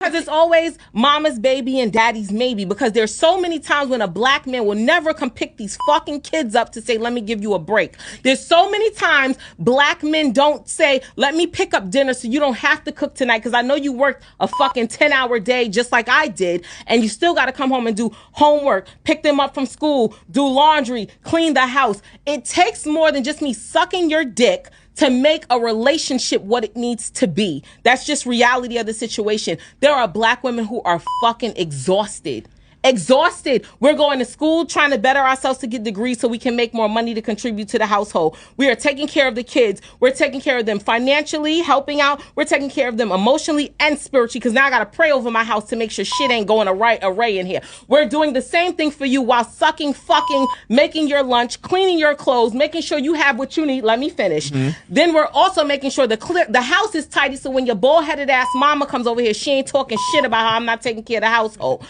Because it's always mama's baby and daddy's maybe. Because there's so many times when a black man will never come pick these fucking kids up to say, let me give you a break. There's so many times black men don't say, let me pick up dinner so you don't have to cook tonight because I know you worked a fucking 10-hour day just like I did, and you still got to come home and do homework, pick them up from school, do laundry, clean the house. It takes more than just me sucking your dick to make a relationship what it needs to be. That's just reality of the situation. There are black women who are fucking exhausted. Exhausted. We're going to school trying to better ourselves to get degrees so we can make more money to contribute to the household. We are taking care of the kids. We're taking care of them financially, helping out. We're taking care of them emotionally and spiritually because now I got to pray over my house to make sure shit ain't going array in here. We're doing the same thing for you while sucking, fucking, making your lunch, cleaning your clothes, making sure you have what you need. Let me finish. Then we're also making sure the house is tidy so when your bald-headed ass mama comes over here, she ain't talking shit about how I'm not taking care of the household.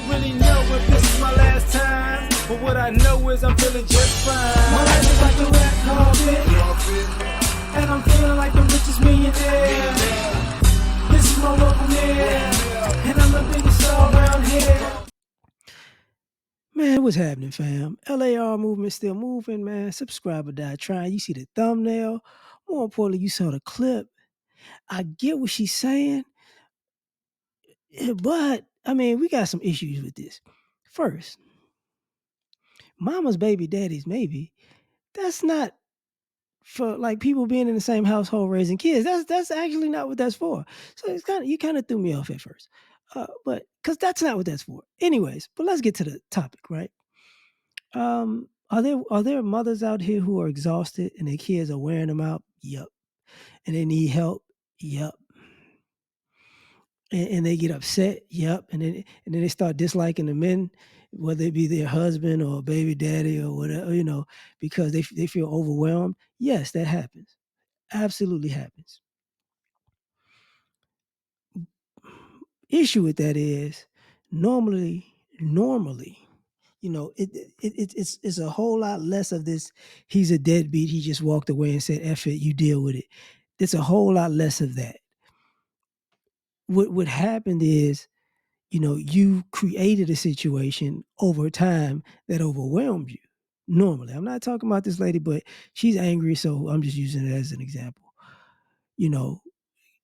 Really know if this is my last time, but what I know is I'm feeling just fine. My life is like a red carpet, and I'm feeling like the richest millionaire. This is my local mayor, and I'm the biggest star around here. Man, what's happening, fam? L.A.R. movement still moving, man. Subscribe or die trying. You see the thumbnail. More importantly, you saw the clip. I get what she's saying, but I mean, we got some issues with this. First, mama's baby, daddy's maybe. That's not for like people being in the same household raising kids. That's actually not what that's for. So it's kind of you kind of threw me off at first, but because that's not what that's for. Anyways, but let's get to the topic, right? Are there mothers out here who are exhausted and their kids are wearing them out? Yep. And they need help? Yep. And they get upset? Yep. And then they start disliking the men, whether it be their husband or baby daddy or whatever, because they feel overwhelmed. Yes, that happens. Absolutely happens. Issue with that is normally, it's a whole lot less of this. He's a deadbeat. He just walked away and said, "F it, you deal with it." It's a whole lot less of that. What happened is, you created a situation over time that overwhelmed you. Normally, I'm not talking about this lady, but she's angry, so I'm just using it as an example. You know,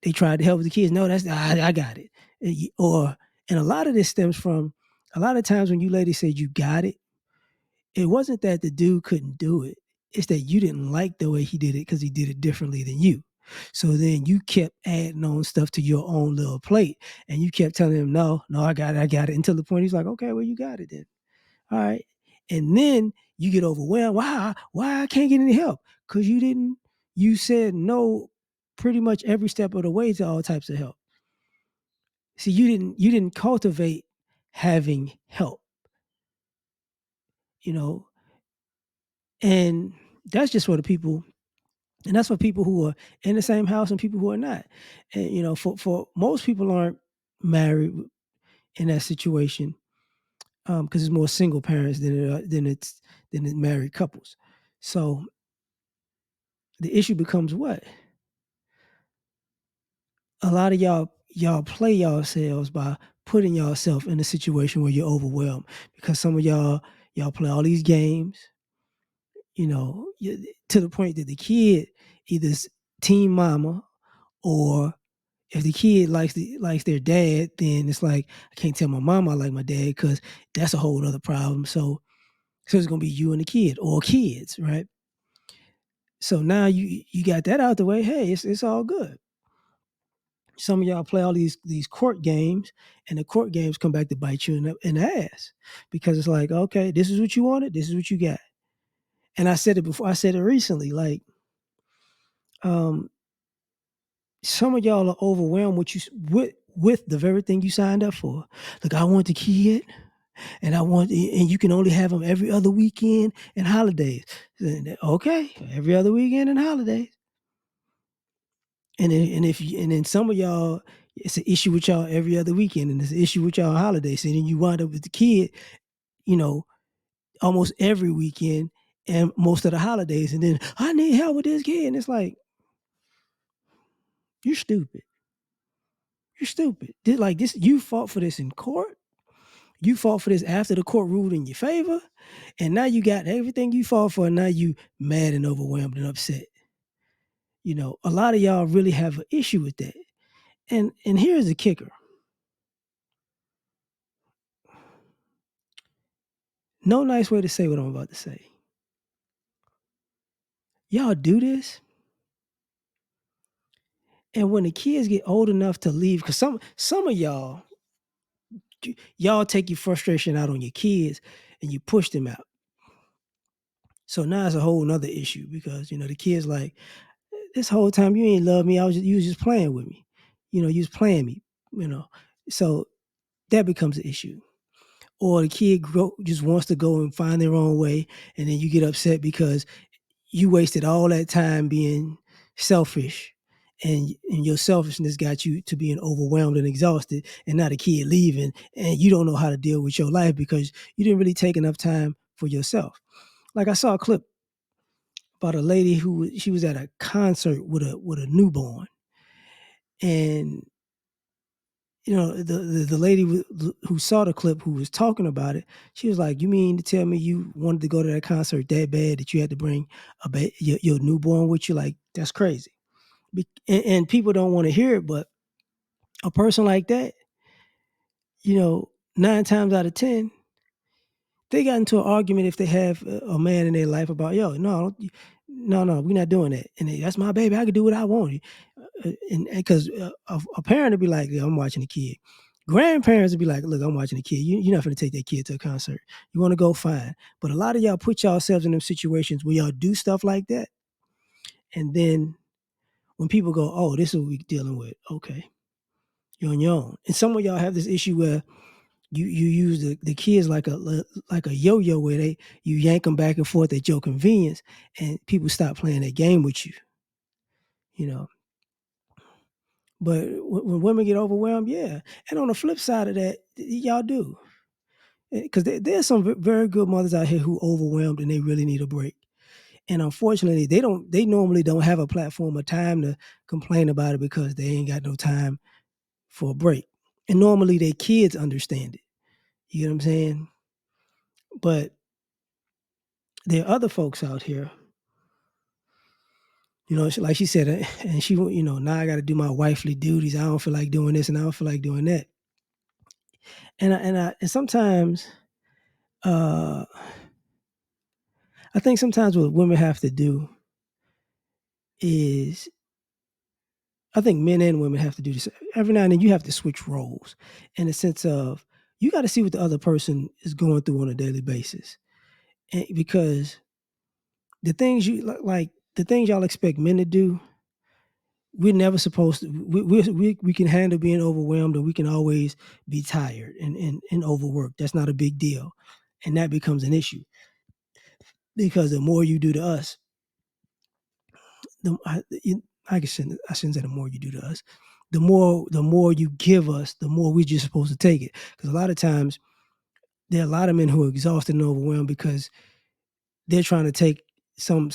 they tried to help the kids. No, I got it. And a lot of this stems from a lot of times when you ladies said you got it wasn't that the dude couldn't do it. It's that you didn't like the way he did it because he did it differently than you. So then you kept adding on stuff to your own little plate, and you kept telling him, "No, no, I got it," until the point he's like, "Okay, well, you got it then. All right." And then you get overwhelmed. Why I can't get any help? Because you said no pretty much every step of the way to all types of help. See, you didn't cultivate having help, you know, and that's just for the people, and that's for people who are in the same house and people who are not. And for most people aren't married in that situation, because it's more single parents than married couples. So the issue becomes what a lot of y'all play yourselves by putting yourself in a situation where you're overwhelmed because some of y'all play all these games, to the point that the kid either team mama, or if the kid likes their dad, then it's like I can't tell my mom I like my dad because that's a whole other problem. So it's gonna be you and the kid or kids, right? So now you got that out the way. Hey, it's all good. Some of y'all play all these court games, and the court games come back to bite you in the ass because it's like, okay, this is what you wanted, this is what you got. And I said it before, I said it recently, like, um, some of y'all are overwhelmed with the very thing you signed up for. Like, I want the kid, and you can only have them every other weekend and holidays. Okay, every other weekend and holidays. And then some of y'all, it's an issue with y'all every other weekend, and it's an issue with y'all holidays. And then you wind up with the kid, you know, almost every weekend, and most of the holidays, and then I need help with this kid, and it's like, you're stupid. You're stupid. Like this, you fought for this in court. You fought for this after the court ruled in your favor, and now you got everything you fought for, and now you mad and overwhelmed and upset. A lot of y'all really have an issue with that. And here's the kicker. No nice way to say what I'm about to say. Y'all do this, and when the kids get old enough to leave, because some of y'all take your frustration out on your kids and you push them out. So now it's a whole nother issue because the kids like, this whole time you ain't love me. You was just playing with me. You was playing me. So that becomes an issue. Or the kid just wants to go and find their own way, and then you get upset because you wasted all that time being selfish, and your selfishness got you to being overwhelmed and exhausted, and now the kid leaving, and you don't know how to deal with your life because you didn't really take enough time for yourself. Like I saw a clip about a lady she was at a concert with a newborn, and the lady who saw the clip, who was talking about it, she was like, "You mean to tell me you wanted to go to that concert that bad that you had to bring your newborn with you? Like, that's crazy." And people don't want to hear it, but a person like that, 9 times out of 10, they got into an argument if they have a man in their life about, yo, no, we're not doing that. And that's my baby. I can do what I want. And because a parent would be like, yeah, I'm watching the kid. Grandparents would be like, look, I'm watching the kid. You're not going to take that kid to a concert. You want to go, fine. But a lot of y'all put yourselves in them situations where y'all do stuff like that. And then when people go, oh, this is what we're dealing with. Okay. You're on your own. And some of y'all have this issue where you use the kids like a yo-yo, where you yank them back and forth at your convenience, and people stop playing that game with you. But when women get overwhelmed, yeah. And on the flip side of that, y'all do. Because there's some very good mothers out here who overwhelmed and they really need a break. And unfortunately, they normally don't have a platform or time to complain about it because they ain't got no time for a break. And normally their kids understand it. You get what I'm saying? But there are other folks out here, like she said, and she, now I got to do my wifely duties. I don't feel like doing this and I don't feel like doing that. And sometimes, I think sometimes what women have to do is, I think men and women have to do this. Every now and then you have to switch roles in the sense of, you got to see what the other person is going through on a daily basis. And because the things the things y'all expect men to do, we're never supposed to, we can handle being overwhelmed, and we can always be tired and overworked. That's not a big deal. And that becomes an issue because the more you do to us, I shouldn't say the more you do to us, the more you give us, the more we're just supposed to take it. Because a lot of times there are a lot of men who are exhausted and overwhelmed because they're trying to take some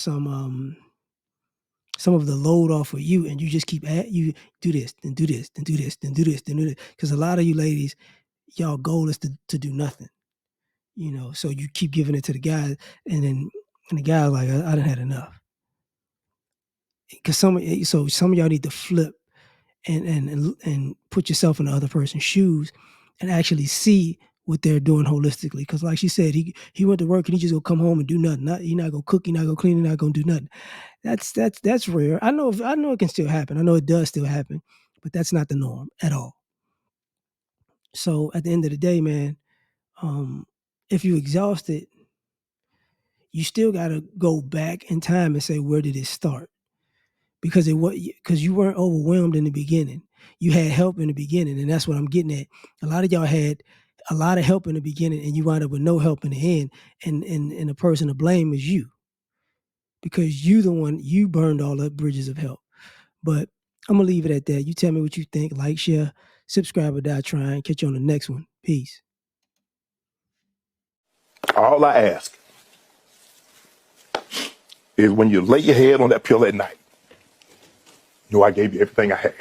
of the load off of you, and you just keep you do this, then do this, then do this, then do this, then do this. Because a lot of you ladies, y'all goal is to do nothing. So you keep giving it to the guy, and the guy's like, I done had enough. Because some of y'all need to flip and put yourself in the other person's shoes and actually see what they're doing holistically. Because like she said, he went to work and he just gonna come home and do nothing. He's not gonna cook, he's not gonna clean, he's not gonna do nothing. That's rare. I know it can still happen. I know it does still happen, but that's not the norm at all. So at the end of the day, man, if you're exhausted, you still gotta go back in time and say, where did it start? Because you weren't overwhelmed in the beginning. You had help in the beginning, and that's what I'm getting at. A lot of y'all had a lot of help in the beginning, and you wind up with no help in the end, and the person to blame is you, because you burned all the bridges of help. But I'm gonna leave it at that. You tell me what you think. Like, share, subscribe, or die trying. Catch you on the next one. Peace. All I ask is when you lay your head on that pillow at night, know I gave you everything I had.